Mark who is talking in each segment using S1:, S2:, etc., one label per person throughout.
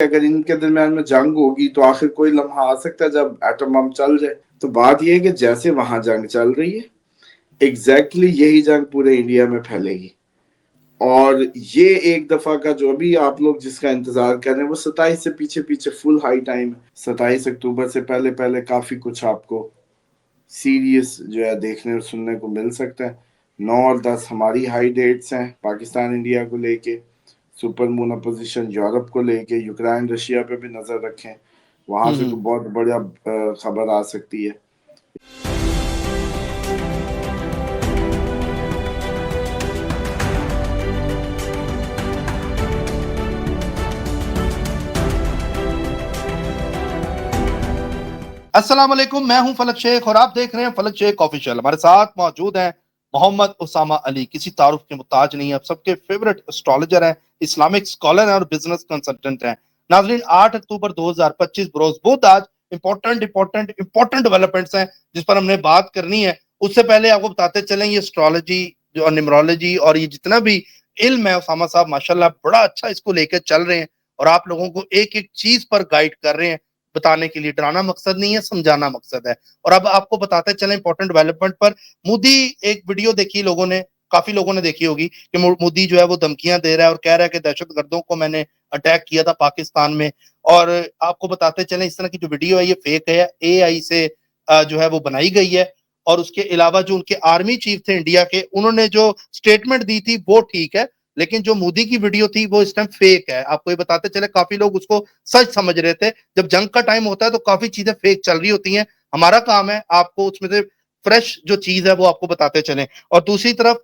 S1: اگر ان کے درمیان میں جنگ ہوگی تو آخر کوئی لمحہ آ سکتا ہے جب ایٹم بم چل جائے. تو بات یہ ہے کہ جیسے وہاں جنگ چل رہی ہے ایگزیکٹلی یہی جنگ پورے انڈیا میں پھیلے گی. اور یہ ایک دفعہ کا جو ابھی آپ لوگ جس کا انتظار کر رہے ہیں وہ 27 سے پیچھے پیچھے فل ہائی ٹائم ہے. 27 اکتوبر سے پہلے پہلے کافی کچھ آپ کو سیریس جو ہے دیکھنے اور سننے کو مل سکتا ہے. 9 اور 10 ہماری ہائی ڈیٹس ہیں پاکستان انڈیا کو لے کے. سپر مون اپوزیشن یورپ کو لے کے. یوکرائن رشیا پہ بھی نظر رکھیں, وہاں سے کوئی بہت بڑا خبر آ سکتی ہے.
S2: السلام علیکم, میں ہوں فلک شیخ اور آپ دیکھ رہے ہیں فلک شیخ آفیشیل. ہمارے ساتھ موجود ہیں محمد اسامہ علی, کسی تعارف کے محتاج نہیں ہے, اب سب کے فیورٹ اسٹرالوجر ہیں, اسلامک اسکالر ہیں اور بزنس کنسلٹنٹ ہیں. ناظرین, 8 اکتوبر 2025 بروز بدھ آج امپورٹنٹ ڈیولپمنٹس ہیں جس پر ہم نے بات کرنی ہے. اس سے پہلے آپ کو بتاتے چلیں یہ اسٹرالوجی جو نیمرولوجی اور یہ جتنا بھی علم ہے اسامہ صاحب ماشاءاللہ بڑا اچھا اس کو لے کے چل رہے ہیں اور آپ لوگوں کو ایک ایک چیز پر گائیڈ کر رہے ہیں. بتانے کے لیے ڈرانا مقصد نہیں ہے, سمجھانا مقصد ہے. اور اب آپ کو بتاتے چلیں امپورٹنٹ ڈیولپمنٹ پر. مودی ایک ویڈیو دیکھی لوگوں نے, کافی لوگوں نے دیکھی ہوگی کہ مودی جو ہے وہ دھمکیاں دے رہا ہے اور کہہ رہا ہے کہ دہشت گردوں کو میں نے اٹیک کیا تھا پاکستان میں. اور آپ کو بتاتے چلیں اس طرح کی جو ویڈیو ہے یہ فیک ہے, اے آئی سے جو ہے وہ بنائی گئی ہے. اور اس کے علاوہ جو ان کے آرمی چیف تھے انڈیا کے, انہوں نے جو سٹیٹمنٹ دی تھی وہ ٹھیک ہے, لیکن جو مودی کی ویڈیو تھی وہ اس ٹائم فیک ہے. آپ کو یہ بتاتے چلے کافی لوگ اس کو سچ سمجھ رہے تھے. جب جنگ کا ٹائم ہوتا ہے تو کافی چیزیں فیک چل رہی ہوتی ہیں. ہمارا کام ہے آپ کو اس میں سے فریش جو چیز ہے وہ آپ کو بتاتے چلیں. اور دوسری طرف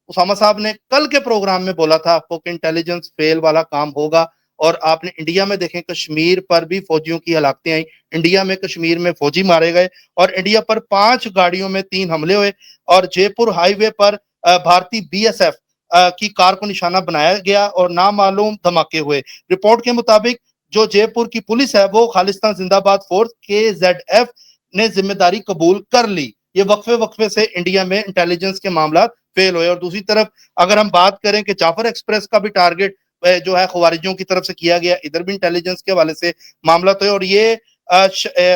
S2: اسامہ صاحب نے کل کے پروگرام میں بولا تھا آپ کو کہ انٹیلیجنس فیل والا کام ہوگا. اور آپ نے انڈیا میں دیکھیں کشمیر پر بھی فوجیوں کی ہلاکتیں آئیں. انڈیا میں کشمیر میں فوجی مارے گئے اور انڈیا پر 5 گاڑیوں میں 3 حملے ہوئے. اور جے پور ہائی وے پر بھارتی بی ایس ایف کی کار کو نشانہ بنایا گیا اور نامعلوم دھماکے ہوئے. رپورٹ کے مطابق جو جے پور کی پولیس ہے وہ خالستان زندہ باد فورس KZF نے ذمہ داری قبول کر لی. یہ وقفے سے انڈیا میں انٹیلیجنس کے معاملات فیل ہوئے. اور دوسری طرف اگر ہم بات کریں کہ جعفر ایکسپریس کا بھی ٹارگٹ جو ہے خوارجوں کی طرف سے کیا گیا, ادھر بھی انٹیلیجنس کے حوالے سے معاملات ہوئے. اور یہ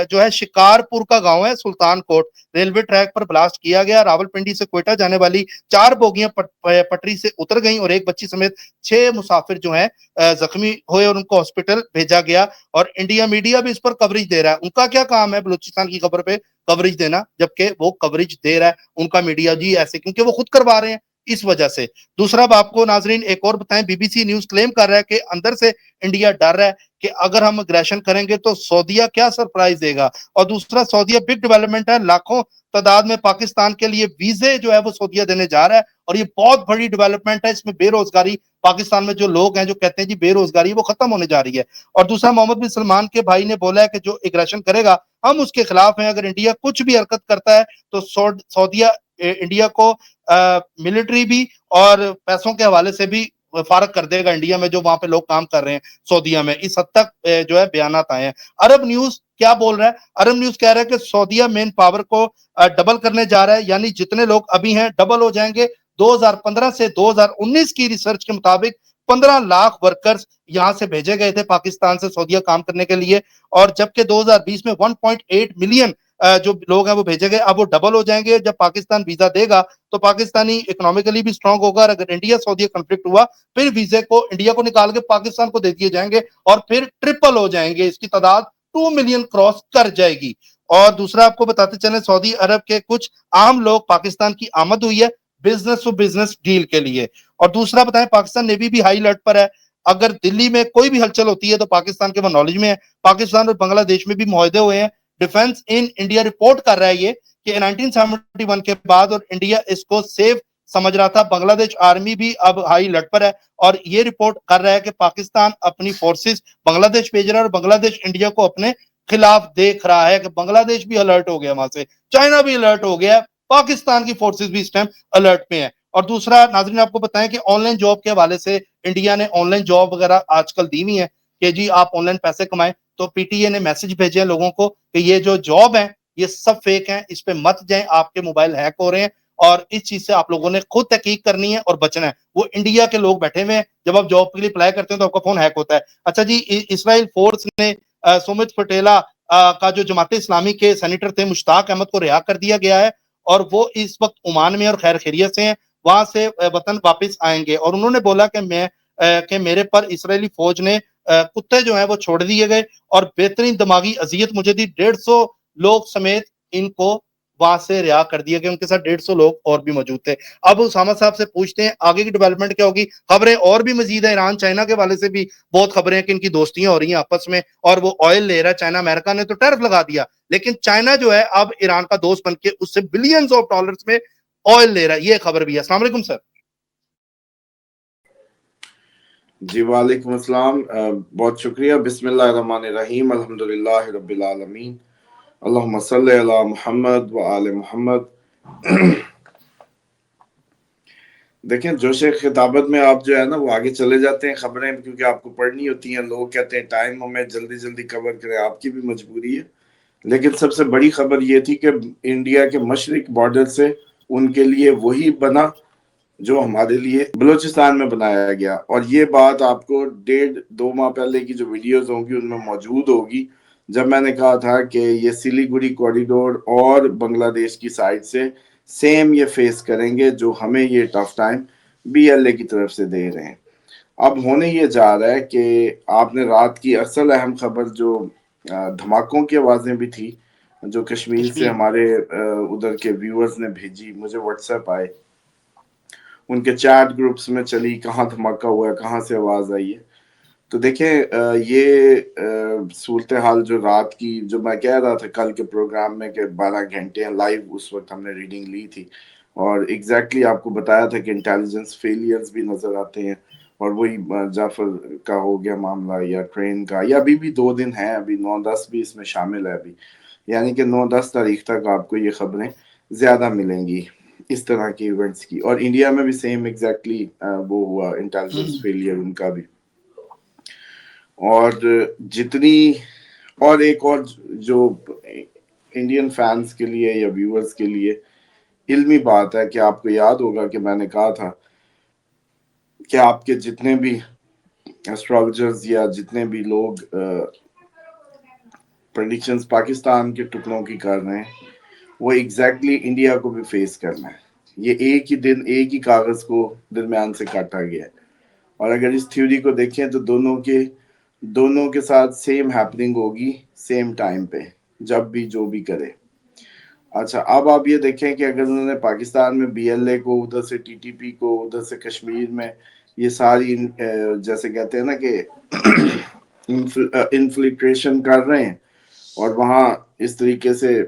S2: جو ہے شکارپور کا گاؤں ہے سلطان کوٹ, ریلوے ٹریک پر بلاسٹ کیا گیا. راولپنڈی سے کوئٹہ جانے والی 4 بوگیاں پٹری سے اتر گئیں اور ایک بچی سمیت 6 مسافر جو ہیں زخمی ہوئے اور ان کو ہاسپٹل بھیجا گیا. اور انڈیا میڈیا بھی اس پر کوریج دے رہا ہے. ان کا کیا کام ہے بلوچستان کی خبر پہ کوریج دینا, جبکہ وہ کوریج دے رہا ہے ان کا میڈیا جی ایسے, کیونکہ وہ خود کروا رہے ہیں اس وجہ سے. دوسرا اب آپ کو ناظرین ایک اور بتائیں, بی بی سی نیوز کلیم کر رہا ہے کہ اندر سے انڈیا ڈر رہا ہے کہ اگر ہم اگریشن کریں گے تو سعودیہ کیا سرپرائز دے گا. اور دوسرا سعودیہ بگ ڈیولپمنٹ ہے, لاکھوں تعداد میں پاکستان کے لیے ویزے جو ہے وہ سعودیہ دینے جا رہا ہے اور یہ بہت بڑی ڈیولپمنٹ ہے. اس میں بے روزگاری پاکستان میں جو لوگ ہیں جو کہتے ہیں جی بے روزگاری وہ ختم ہونے جا رہی ہے. اور دوسرا محمد بن سلمان کے بھائی نے بولا ہے کہ جو اگریشن کرے گا ہم اس کے خلاف ہیں. اگر انڈیا کچھ بھی حرکت کرتا ہے تو سعودیہ انڈیا کو ملٹری بھی اور پیسوں کے حوالے سے بھی فارغ کر دے گا انڈیا میں جو وہاں پہ لوگ کام کر رہے ہیں سعودیہ میں. اس حد تک جو ہے بیانات آئے ہیں. عرب نیوز کیا بول رہا ہے, عرب نیوز کہہ رہا ہے کہ سعودیہ مین پاور کو ڈبل کرنے جا رہا ہے, یعنی جتنے لوگ ابھی ہیں ڈبل ہو جائیں گے. 2015 سے 2019 کی ریسرچ کے مطابق 15 لاکھ ورکرز یہاں سے بھیجے گئے تھے پاکستان سے سعودیہ کام کرنے کے لیے, اور جبکہ 2020 میں 1.8 ملین جو لوگ ہیں وہ بھیجے گئے. اب وہ ڈبل ہو جائیں گے. جب پاکستان ویزا دے گا تو پاکستانی اکنامکلی بھی سٹرونگ ہوگا, اور اگر انڈیا سعودیہ کنفلکٹ ہوا پھر ویزے کو انڈیا کو نکال کے پاکستان کو دے دیے جائیں گے اور پھر ٹرپل ہو جائیں گے, اس کی تعداد 2 ملین کراس کر جائے گی. اور دوسرا آپ کو بتاتے چلیں سعودی عرب کے کچھ عام لوگ پاکستان کی آمد ہوئی ہے بزنس ٹو بزنس ڈیل کے لیے. اور دوسرا بتائیں پاکستان نیوی بھی ہائی الرٹ پر ہے. اگر دلی میں کوئی بھی ہلچل ہوتی ہے تو پاکستان کے وہ نالج میں ہے. پاکستان اور بنگلہ دیش میں بھی معاہدے ہوئے ہیں. ڈیفنس ان انڈیا رپورٹ کر رہا ہے یہ کہ 1971 کے بعد اور انڈیا اس کو سیف سمجھ رہا تھا. بنگلہ دیش آرمی بھی اب ہائی الرٹ پر ہے اور یہ رپورٹ کر رہا ہے کہ پاکستان اپنی فورسز بنگلہ دیش بھیج رہا ہے اور بنگلہ دیش انڈیا کو اپنے خلاف دیکھ رہا ہے کہ بنگلہ دیش بھی الرٹ ہو گیا, وہاں سے چائنا بھی الرٹ ہو گیا, پاکستان کی فورسز بھی اس ٹائم الرٹ پہ ہیں. اور دوسرا ناظرین آپ کو بتائیں کہ آن لائن جاب کے حوالے سے انڈیا نے آن لائن جاب وغیرہ آج کل دی ہوئی ہے کہ جی آپ آن لائن پیسے کمائیں. تو پی ٹی اے نے میسج بھیجے ہیں لوگوں کو کہ یہ جو جاب ہے یہ سب فیک ہیں, اس پہ مت جائیں, آپ کے موبائل ہیک ہو رہے ہیں اور اس چیز سے آپ لوگوں نے خود تحقیق کرنی ہے اور بچنا ہے. وہ انڈیا کے لوگ بیٹھے ہوئے ہیں, جب آپ جاب کے لیے اپلائی کرتے ہیں تو آپ کا فون ہیک ہوتا ہے. اچھا جی, اسرائیل فورس نے سومت پٹیلا کا جو جماعت اسلامی کے سینیٹر تھے مشتاق احمد کو رہا کر دیا گیا ہے, اور وہ اس وقت عمان میں اور خیر خیریت سے ہیں, وہاں سے وطن واپس آئیں گے. اور انہوں نے بولا کہ میرے پر اسرائیلی فوج نے کتے جو ہیں وہ چھوڑ دیے گئے اور بہترین دماغی اذیت مجھے دی. 150 لوگ سمیت ان کو وہاں سے رہا کر دیا گیا, ان کے ساتھ 150 لوگ اور بھی موجود تھے. اب اسامہ صاحب سے پوچھتے ہیں آگے کی ڈیولپمنٹ کیا ہوگی. خبریں اور بھی مزید ہیں, ایران چائنا کے حوالے سے بھی بہت خبریں ہیں کہ ان کی دوستیاں ہو رہی ہیں آپس میں, اور وہ آئل لے رہا ہے چائنا. امریکہ نے تو ٹیرف لگا دیا, لیکن چائنا جو ہے اب ایران کا دوست بن کے اس سے بلینز آف ڈالرز میں آئل لے رہا ہے. یہ خبر بھی ہے. السلام علیکم سر.
S1: جی وعلیکم السلام, بہت شکریہ. بسم اللہ الرحمن الرحیم, الحمدللہ رب العالمین, اللہم صلی علی محمد و آل محمد. دیکھیں جوش خطابت میں آپ جو ہے نا وہ آگے چلے جاتے ہیں خبریں, کیونکہ آپ کو پڑھنی ہوتی ہیں. لوگ کہتے ہیں ٹائم ہمیں جلدی جلدی کور کریں, آپ کی بھی مجبوری ہے. لیکن سب سے بڑی خبر یہ تھی کہ انڈیا کے مشرق بارڈر سے ان کے لیے وہی بنا جو ہمارے لیے بلوچستان میں بنایا گیا. اور یہ بات آپ کو 1.5-2 ماہ پہلے کی جو ویڈیوز ہوں گی ان میں موجود ہوگی, جب میں نے کہا تھا کہ یہ سلیگوڑی کوریڈور اور بنگلہ دیش کی سائڈ سے سیم یہ فیس کریں گے جو ہمیں یہ tough time B L A کی طرف سے دے رہے ہیں. اب ہونے یہ جا رہا ہے کہ آپ نے رات کی اصل اہم خبر جو دھماکوں کی آوازیں بھی تھی جو کشمیر سے ہمارے ادھر کے ویورز نے بھیجی, مجھے واٹس ایپ آئے, ان کے چیٹ گروپس میں چلی کہاں دھماکہ ہوا ہے, کہاں سے آواز آئی ہے. تو دیکھیں یہ صورتحال جو رات کی, جو میں کہہ رہا تھا کل کے پروگرام میں کہ 12 گھنٹے ہیں لائیو, اس وقت ہم نے ریڈنگ لی تھی اور ایگزیکٹلی آپ کو بتایا تھا کہ انٹیلیجنس فیلئرز بھی نظر آتے ہیں. اور وہی جعفر کا ہو گیا معاملہ, یا ٹرین کا, یا ابھی بھی 2 دن ہیں, ابھی 9-10 بھی اس میں شامل ہے ابھی, یعنی کہ 9-10 تاریخ تک آپ کو یہ خبریں زیادہ ملیں گی اس طرح کی ایونٹس کی. اور انڈیا میں بھی سیم ایگزیکٹلی وہ ہوا, انٹیلیجنس فیلئر ان کا بھی. اور جتنی اور ایک اور جو انڈین فینس کے لیے یا ویورز کے لیے علمی بات ہے کہ آپ کو یاد ہوگا کہ میں نے کہا تھا کہ آپ کے جتنے بھی ایسٹرالوجرز یا جتنے بھی لوگ پریڈکشنز پاکستان کے ٹکڑوں کی کر رہے ہیں وہ ایگزیکٹلی انڈیا کو بھی فیس کرنا ہے. یہ ایک ہی دن ایک ہی کاغذ کو درمیان سے کاٹا گیا ہے. اور اگر اس تھیوری کو دیکھیں تو دونوں کے ساتھ سیم ہیپننگ ہوگی سیم ٹائم پہ, جب بھی جو بھی کرے. اچھا اب آپ یہ دیکھیں کہ اگر انہوں نے پاکستان میں بی ایل اے کو, ادھر سے ٹی ٹی پی کو, ادھر سے کشمیر میں یہ ساری جیسے کہتے ہیں نا کہ انفلٹریشن کر رہے ہیں اور وہاں اس طریقے سے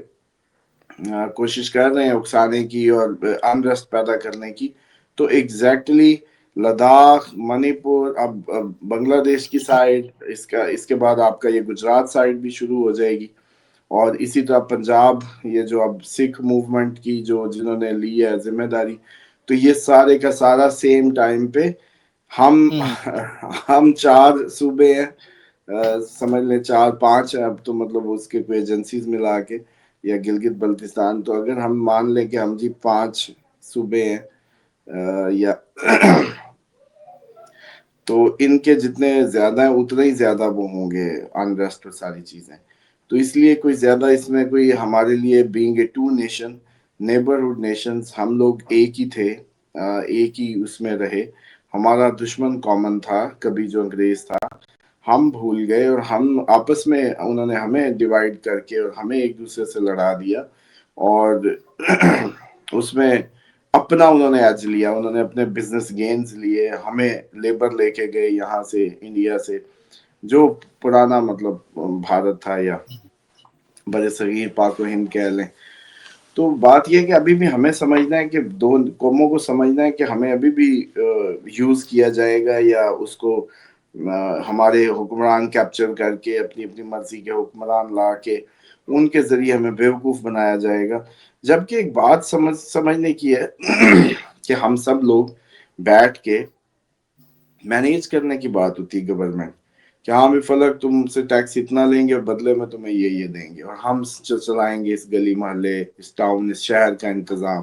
S1: کوشش کر رہے ہیں اکسانے کی اور انریسٹ پیدا کرنے کی, تو ایگزیکٹلی لداخ, منی پور, اب بنگلہ دیش کی سائڈ, اس کے بعد آپ کا یہ گجرات سائڈ بھی شروع ہو جائے گی. اور اسی طرح پنجاب, یہ جو اب سکھ موومنٹ کی جنہوں نے لی ہے ذمہ داری, تو یہ سارے کا سارا سیم ٹائم پہ ہم 4 صوبے ہیں, سمجھ لیں 4-5 ہیں اب تو, مطلب اس کے کوئی ایجنسیز ملا کے, یا گلگت بلتستان. تو اگر ہم مان لیں کہ ہم جی 5 صوبے ہیں یا تو ان کے جتنے زیادہ ہیں اتنے ہی زیادہ وہ ہوں گے انریسٹ اور ساری چیزیں. تو اس لیے کوئی زیادہ اس میں کوئی ہمارے لیے being a 2 nation, neighbourhood nations, ہم لوگ ایک ہی تھے, ایک ہی اس میں رہے. ہمارا دشمن کامن تھا کبھی جو انگریز تھا, ہم بھول گئے اور ہم آپس میں انہوں نے ہمیں ڈیوائیڈ کر کے اور ہمیں ایک دوسرے سے لڑا دیا. اور اس میں اپنا انہوں نے ایج لیا, انہوں نے اپنے بزنس گینز لیے, ہمیں لیبر لے کے گئے یہاں سے انڈیا سے, جو پرانا مطلب بھارت تھا یا بر صغیر پاک و ہند کہہ لیں. تو بات یہ ہے کہ ابھی بھی ہمیں سمجھنا ہے کہ 2 قوموں کو سمجھنا ہے کہ ہمیں ابھی بھی یوز کیا جائے گا, یا اس کو ہمارے حکمران کیپچر کر کے اپنی مرضی کے حکمران لا کے ان کے ذریعے ہمیں بیوقوف بنایا جائے گا. جبکہ ایک بات سمجھنے کی ہے کہ ہم سب لوگ بیٹھ کے مینیج کرنے کی بات ہوتی ہے گورنمنٹ, کہ ہاں بھی فلک تم سے ٹیکس اتنا لیں گے اور بدلے میں تمہیں یہ دیں گے, اور ہم چلائیں گے اس گلی محلے, اس ٹاؤن, اس شہر کا انتظام.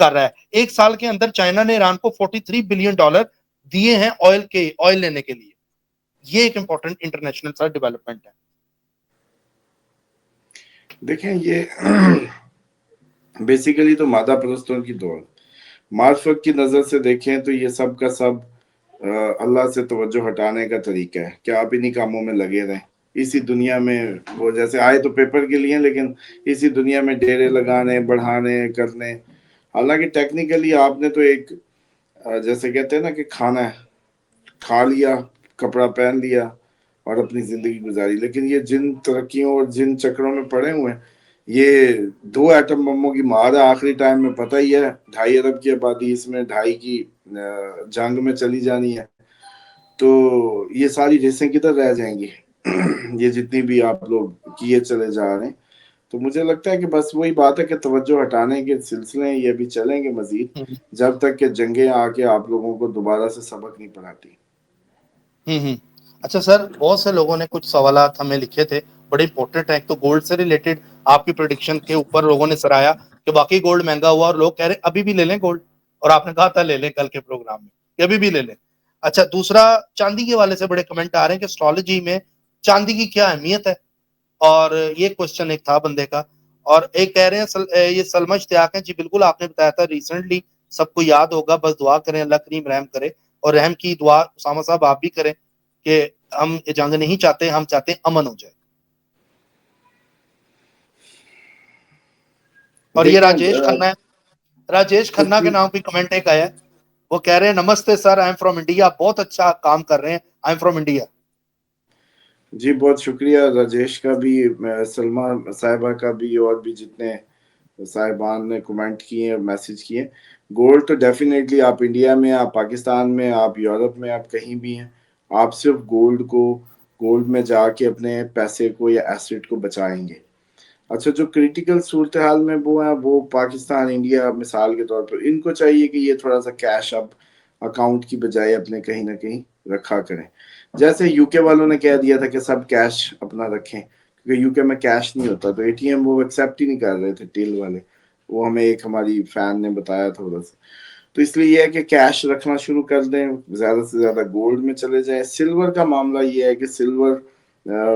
S2: کر رہا ہے. ایک سال کے اندر چائنا نے ایران کو $43 بلین دیے ہیں آئل لینے کے لیے. یہ ایک امپورٹنٹ انٹرنیشنل سر ڈیولپمنٹ ہے.
S1: دیکھیں یہ بیسیکلی تو مادہ پرستوں کی دوڑ. معرفت کی نظر سے دیکھیں تو یہ سب کا سب اللہ سے توجہ ہٹانے کا طریقہ ہے کہ آپ انہی کاموں میں لگے رہیں. اسی دنیا میں وہ جیسے آئے تو پیپر کے لیے لیکن اسی دنیا میں ڈیرے لگانے بڑھانے کرنے. حالانکہ ٹیکنیکلی آپ نے تو ایک جیسے کہتے ہیں نا کہ کھانا ہے, کھا لیا, کپڑا پہن لیا اور اپنی زندگی گزاری. لیکن یہ جن ترقیوں اور جن چکروں میں پڑے ہوئے ہیں, یہ 2 ایٹم بموں کی مار ہے آخری ٹائم میں. پتہ ہی ہے 2.5 ارب کی آبادی, اس میں 2.5 کی جنگ میں چلی جانی ہے. تو یہ ساری ریسیں کدھر رہ جائیں گی یہ جتنی بھی آپ لوگ کیے چلے جا رہے ہیں. تو مجھے لگتا ہے کہ بس وہی بات ہے کہ توجہ ہٹانے کے سلسلے ہیں یہ بھی چلیں گے مزید, جب تک کہ جنگیں آ کے آپ لوگوں کو دوبارہ سے سبق نہیں پڑھاتی.
S2: اچھا سر, بہت سے لوگوں نے کچھ سوالات ہمیں لکھے تھے, بڑے امپورٹنٹ ہیں. تو گولڈ سے ریلیٹڈ آپ کی پریڈکشن کے اوپر لوگوں نے سرایا کہ واقعی گولڈ مہنگا ہوا, اور لوگ کہہ رہے ہیں ابھی بھی لے لیں گولڈ, اور آپ نے کہا تھا لے لیں کل کے پروگرام میں کہ ابھی بھی لے لیں. اچھا, دوسرا چاندی کے والے سے بڑے کمنٹ آ رہے ہیں کہ اسٹرالوجی میں چاندی کی کیا اہمیت ہے, اور یہ کوشچن ایک تھا بندے کا. اور ایک کہہ رہے ہیں یہ سلمہ اشتیاق ہیں, جی بالکل آپ نے بتایا تھا ریسنٹلی, سب کو یاد ہوگا. بس دعا کریں اللہ کریم رحم کرے, اور رحم کی دعا اسامہ صاحب آپ بھی کریں کہ ہم یہ جنگ نہیں چاہتے, ہم چاہتے ہیں امن ہو جائے. اور یہ راجیش کھنہ کے نام کی کمنٹ ایک آیا ہے, وہ کہہ رہے ہیں نمستے سر, آئی ایم فرام انڈیا, بہت اچھا کام کر رہے ہیں, آئی ایم فرام انڈیا.
S1: جی بہت شکریہ راجیش کا بھی, سلمہ صاحبہ کا بھی, اور بھی جتنے صاحبان نے کمنٹ کیے اور میسج کیے. گولڈ تو ڈیفینیٹلی آپ انڈیا میں, آپ پاکستان میں, آپ یورپ میں, آپ کہیں بھی ہیں, آپ صرف گولڈ میں جا کے اپنے پیسے کو یا ایسٹ کو بچائیں گے. اچھا, جو کریٹیکل صورتحال میں وہ ہیں, وہ پاکستان انڈیا مثال کے طور پر, ان کو چاہیے کہ یہ تھوڑا سا کیش اب اکاؤنٹ کی بجائے اپنے کہیں نہ کہیں رکھا کریں. جیسے یو کے والوں نے کہہ دیا تھا کہ سب کیش اپنا رکھیں, کیونکہ یو کے میں کیش نہیں ہوتا, تو اے ٹی ایم وہ ایکسیپٹ ہی نہیں کر رہے تھے ٹیل والے. وہ ہمیں ایک ہماری فین نے بتایا تھوڑا سا. تو اس لیے یہ ہے کہ کیش رکھنا شروع کر دیں, زیادہ سے زیادہ گولڈ میں چلے جائیں. سلور کا معاملہ یہ ہے کہ سلور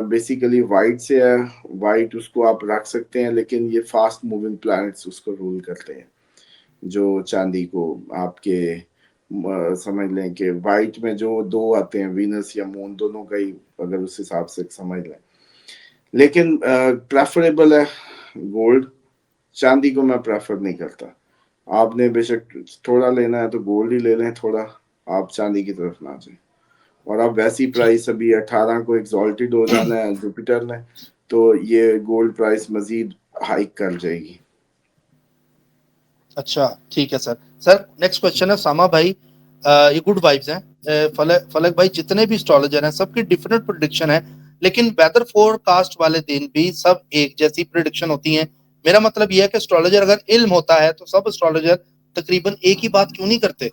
S1: بیسیکلی وائٹ سے ہے, وائٹ اس کو آپ رکھ سکتے ہیں, لیکن یہ فاسٹ موونگ پلانٹس اس کو رول کرتے ہیں, جو چاندی کو آپ کے سمجھ لیں کہ وائٹ میں جو 2 آتے ہیں, وینس یا مون, دونوں کا ہی اگر اس حساب سے سمجھ لیں. لیکن پریفریبل ہے گولڈ, چاندی کو میں پریفر نہیں کرتا. آپ نے بے شک تھوڑا لینا ہے تو گولڈ ہی لے لیں, تھوڑا آپ چاندی کی طرف نہ جائیں. اور اب ویسی پرائس ابھی 18 کو ایگزالٹڈ ہو جانا ہے جوپیٹر نے, تو یہ گولڈ پرائس مزید ہائیک کر جائے گی.
S2: اچھا ٹھیک ہے سر. سر نیکسٹ کوشچن ہے ساما بھائی, یہ گڈ وائبز ہیں. فلک بھائی, جتنے بھی اسٹرالوجر ہیں سب کی ڈفرینٹ پریڈکشن ہے, لیکن ویدر فور کاسٹ والے دن بھی سب ایک جیسی پریڈکشن ہوتی ہیں. میرا مطلب یہ ہے کہ اسٹرالوجر اگر علم ہوتا ہے تو سب اسٹرالوجر تقریباً ایک ہی بات کیوں نہیں کرتے؟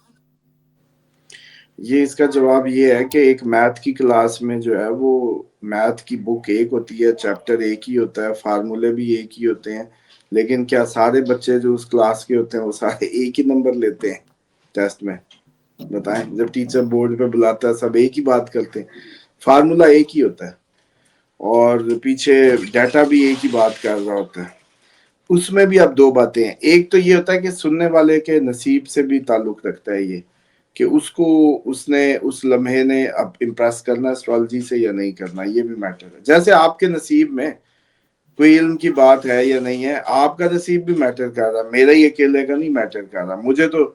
S1: یہ اس کا جواب یہ ہے کہ ایک میتھ کی کلاس میں جو ہے وہ میتھ کی بک ایک ہوتی ہے, چیپٹر ایک ہی ہوتا ہے, فارمولے بھی ایک ہی ہوتے ہیں, لیکن کیا سارے بچے جو اس کلاس کے ہوتے ہیں وہ سارے ایک ہی نمبر لیتے ہیں ٹیسٹ میں؟ بتائیں, جب ٹیچر بورڈ پہ بلاتا ہے سب ایک ہی بات کرتے ہیں, فارمولا ایک ہی ہوتا ہے, اور پیچھے ڈیٹا بھی ایک ہی بات کر رہا ہوتا ہے. اس میں بھی اب 2 باتیں ہیں. ایک تو یہ ہوتا ہے کہ سننے والے کے نصیب سے بھی تعلق رکھتا ہے یہ, کہ اس کو اس نے اس لمحے نے اب امپریس کرنا اسٹرالوجی سے یا نہیں کرنا, یہ بھی میٹر ہے. جیسے آپ کے نصیب میں کوئی علم کی بات ہے یا نہیں ہے, آپ کا نصیب بھی میٹر کر رہا, میرا ہی اکیلے کا نہیں میٹر کر رہا. مجھے تو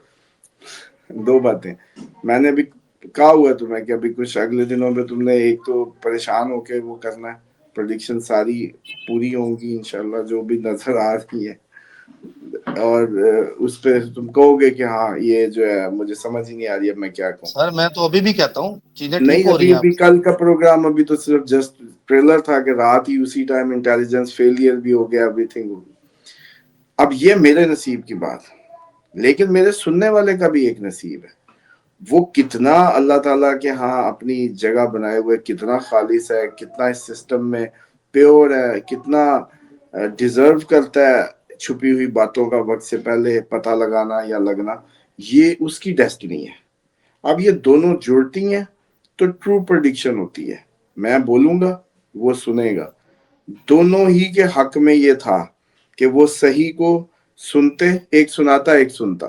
S1: 2 باتیں میں نے بھی کہا ہوا ہے تمہیں کہ ابھی کچھ اگلے دنوں میں تم نے ایک تو پریشان ہو کے وہ کرنا ہے, پریڈکشن ساری پوری ہوں گی انشاءاللہ جو بھی نظر آ رہی ہے, اور اس پہ تم کہو گے کہ ہاں یہ جو ہے مجھے سمجھ ہی نہیں آ رہی اب میں کیا کہوں.
S2: سر میں تو ابھی بھی کہتا ہوں چیزیں ٹھیک
S1: نہیں,
S2: ہو رہی ہیں
S1: ابھی
S2: آپ.
S1: کل کا پروگرام ابھی تو صرف جسٹ ٹریلر تھا کہ رات ہی اسی ٹائم انٹیلیجنس فیلئر بھی ہو گیا, ایوری تھنگ ہو گئی. اب یہ میرے نصیب کی بات, لیکن میرے سننے والے کا بھی ایک نصیب ہے. وہ کتنا اللہ تعالیٰ کے ہاں اپنی جگہ بنائے ہوئے, کتنا خالص ہے, کتنا اس سسٹم میں پیور ہے, کتنا ڈیزرو کرتا ہے چھپی ہوئی باتوں کا وقت سے پہلے پتہ لگانا یا لگنا، یہ اس کی ڈیسٹنی ہے. اب یہ دونوں جڑتی ہیں تو ٹرو پرڈکشن ہوتی ہے. میں بولوں گا، وہ سنے گا. دونوں ہی کے حق میں یہ تھا کہ وہ صحیح کو سنتے، ایک سناتا ایک سنتا.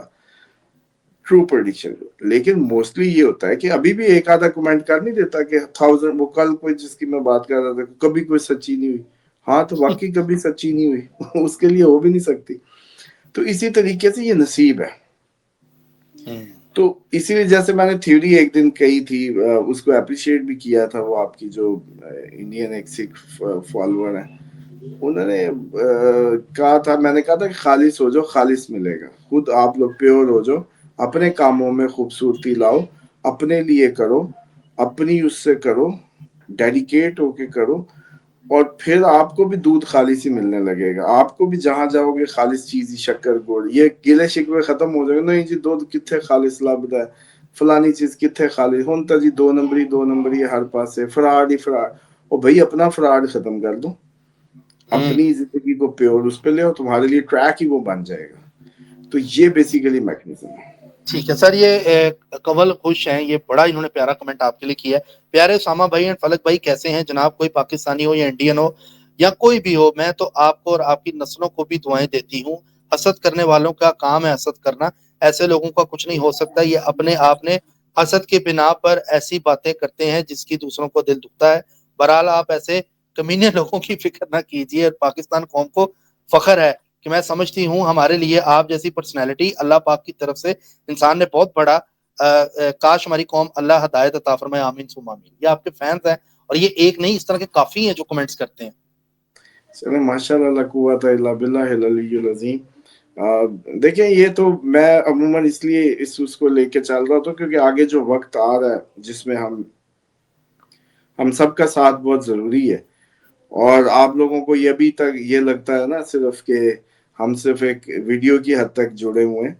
S1: True prediction. لیکن موسٹلی یہ ہوتا ہے کہ ابھی بھی ایک آدھا کمنٹ کر نہیں دیتا کہ 1000، وہ کل کوئی جس کی میں بات کر رہا تھا کبھی کوئی سچی نہیں ہوئی. ہاں تو واقعی کبھی سچی نہیں ہوئی، اس کے لیے ہو بھی نہیں سکتی. تو اسی طریقے سے یہ نصیب ہے. تو اسی لیے جیسے میں نے تھیوری ایک دن کہی تھی، اس کو اپریشیٹ بھی کیا تھا وہ آپ کی جو انڈین ایک سکھ فالوور ہیں، انہوں نے کہا تھا، میں نے کہا تھا کہ خالص ہو جاؤ، خالص ملے گا. خود آپ لوگ پیور ہو جاؤ، اپنے کاموں میں خوبصورتی لاؤ، اپنے لیے کرو، اپنی اس سے کرو، ڈیڈیکیٹ ہو کے کرو، اور پھر آپ کو بھی دودھ خالص ہی ملنے لگے گا. آپ کو بھی جہاں جاؤ گے خالص چیز ہی، شکر گوڑ، یہ گلے شکوے ختم ہو جائے گا. نہیں جی دودھ کتنے خالص لبدا ہے، فلانی چیز کتنے خالص ہوں تا جی، 2 نمبری ہر پاسے فراڈ ہی فراڈ. اور بھائی اپنا فراڈ ختم کر دو، اپنی زندگی کو پیور اس پہ لے آؤ، تمہارے لیے ٹریک ہی وہ بن جائے گا. تو یہ بیسیکلی میکنزم ہے.
S2: ٹھیک ہے سر، یہ کول خوش ہیں، یہ بڑا انہوں نے پیارا کمنٹ آپ کے لیے کیا ہے. پیارے اسامہ بھائی اینڈ فلک بھائی کیسے ہیں جناب؟ کوئی پاکستانی ہو یا انڈین ہو یا کوئی بھی ہو، میں تو آپ کو اور آپ کی نسلوں کو بھی دعائیں دیتی ہوں. حسد کرنے والوں کا کام ہے حسد کرنا، ایسے لوگوں کا کچھ نہیں ہو سکتا. یہ اپنے آپ نے حسد کے بنا پر ایسی باتیں کرتے ہیں جس کی دوسروں کو دل دکھتا ہے. بہرحال آپ ایسے کمینے لوگوں کی فکر نہ کیجیے. اور پاکستان قوم کو فخر ہے کہ میں سمجھتی ہوں ہمارے لیے آپ جیسی پرسنالٹی اللہ پاک کی طرف سے انسان نے بہت بڑا. کاش ہماری قوم اللہ ہدایت عطا فرمائے، آمین ثم آمین. یہ آپ کے فینس ہیں، اور یہ ایک نہیں، اس طرح کے کافی ہیں جو کمنٹس کرتے ہیں.
S1: چلیں ماشاء اللہ، لا قوت الا باللہ العلی العظیم. دیکھیں یہ تو میں عموماً اس لیے اس کو لے کے چل رہا تھا کیونکہ آگے جو وقت آ رہا ہے جس میں ہم سب کا ساتھ بہت ضروری ہے. اور آپ لوگوں کو یہ ابھی تک یہ لگتا ہے نا صرف کہ ہم صرف ایک ویڈیو کی حد تک جڑے ہوئے ہیں.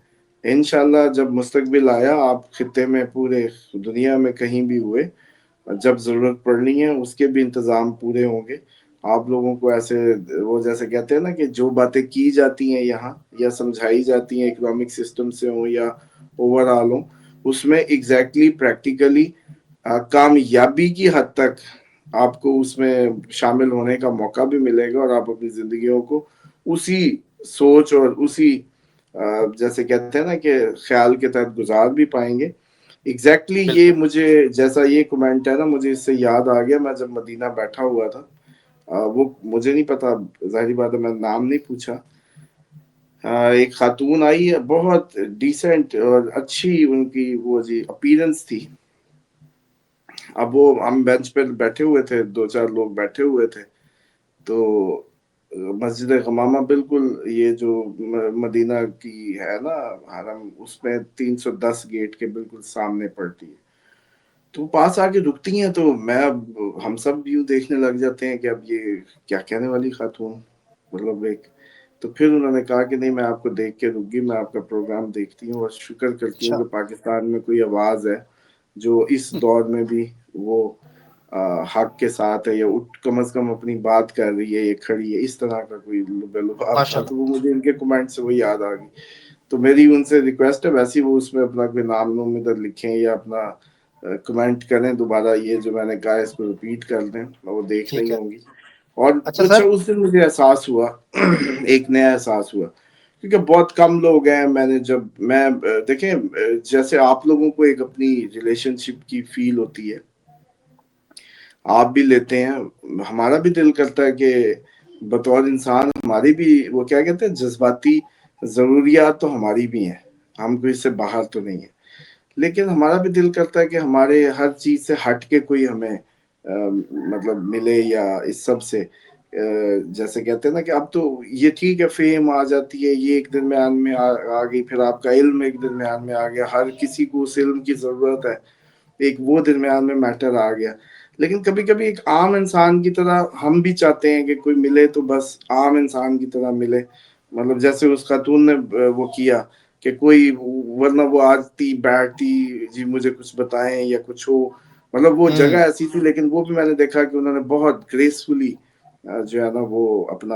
S1: انشاءاللہ جب مستقبل آیا، آپ خطے میں پورے دنیا میں کہیں بھی ہوئے، جب ضرورت پڑنی ہے اس کے بھی انتظام پورے ہوں گے. آپ لوگوں کو ایسے وہ جیسے کہتے ہیں نا کہ جو باتیں کی جاتی ہیں یہاں یا سمجھائی جاتی ہیں اکنامک سسٹم سے ہوں یا اوور آل ہوں، اس میں ایگزیکٹلی پریکٹیکلی کامیابی کی حد تک آپ کو اس میں شامل ہونے کا موقع بھی ملے گا، اور آپ اپنی زندگیوں کو اسی سوچ اور اسی جیسے کہتے ہیں نا کہ خیال کے تحت گزار بھی پائیں گے. ایگزیکٹلی یہ
S2: بالکل
S1: مجھے جیسا یہ کمنٹ ہے نا، مجھے اس سے یاد آ گیا. میں جب مدینہ بیٹھا ہوا تھا، وہ مجھے نہیں پتا، ظاہری بات ہے میں نام نہیں پوچھا، ایک خاتون آئی ہے، بہت ڈیسنٹ اور اچھی ان کی وہ جی اپیرنس تھی. اب وہ ہم بینچ پہ بیٹھے ہوئے تھے، 2-4 لوگ بیٹھے ہوئے تھے. تو مسجد غمامہ بالکل یہ جو مدینہ کی ہے نا حرم، اس میں 310 گیٹ کے بالکل سامنے پڑتی ہے. تو پاس آ کے رکتی ہیں، تو میں اب ہم سب یوں دیکھنے لگ جاتے ہیں کہ اب یہ کیا کہنے والی خاتون، مطلب ایک. تو پھر انہوں نے کہا کہ نہیں، میں آپ کو دیکھ کے رک گئی، میں آپ کا پروگرام دیکھتی ہوں اور شکر کرتی ہوں
S2: اچھا.
S1: کہ پاکستان میں کوئی آواز ہے جو اس دور میں بھی وہ حق کے ساتھ ہے، یا کم از کم اپنی بات کر رہی ہے، یہ کھڑی ہے. اس طرح کا کوئی لباب
S2: ماشاء
S1: تھا.
S2: اللہ.
S1: تو وہ مجھے ان کے کمنٹ سے وہ یاد آ گئی. تو میری ان سے ریکویسٹ ہے، ویسے وہ اس میں اپنا کوئی نام نوم ادھر لکھیں یا اپنا کمنٹ کریں دوبارہ. یہ جو میں نے کہا اس کو ریپیٹ کر دیں، وہ دیکھ
S2: ٹھیک
S1: رہی
S2: ہے.
S1: ہوں گی. اور
S2: اچھا
S1: کچھ
S2: سر.
S1: اس دن مجھے احساس ہوا، ایک نیا احساس ہوا، کیونکہ بہت کم لوگ ہیں. میں نے جب میں دیکھیں جیسے آپ لوگوں کو ایک اپنی ریلیشن شپ کی فیل ہوتی ہے، آپ بھی لیتے ہیں، ہمارا بھی دل کرتا ہے کہ بطور انسان ہماری بھی وہ کیا کہتے ہیں جذباتی ضروریات تو ہماری بھی ہیں، ہم کوئی اس سے باہر تو نہیں ہیں. لیکن ہمارا بھی دل کرتا ہے کہ ہمارے ہر چیز سے ہٹ کے کوئی ہمیں مطلب ملے، یا اس سب سے جیسے کہتے ہیں نا کہ اب تو یہ ٹھیک ہے، فیم آ جاتی ہے، یہ ایک درمیان میں آ گئی، پھر آپ کا علم ایک درمیان میں آ گیا، ہر کسی کو اس علم کی ضرورت ہے، ایک وہ درمیان میں میٹر آ گیا. لیکن کبھی کبھی ایک عام انسان کی طرح ہم بھی چاہتے ہیں کہ کوئی ملے تو بس عام انسان کی طرح ملے. مطلب جیسے اس خاتون نے وہ کیا کہ کوئی، ورنہ وہ آتی بیٹھتی جی مجھے کچھ بتائیں یا کچھ ہو، مطلب وہ جگہ ایسی تھی. لیکن وہ بھی میں نے دیکھا کہ انہوں نے بہت گریسفلی جو ہے نا وہ اپنا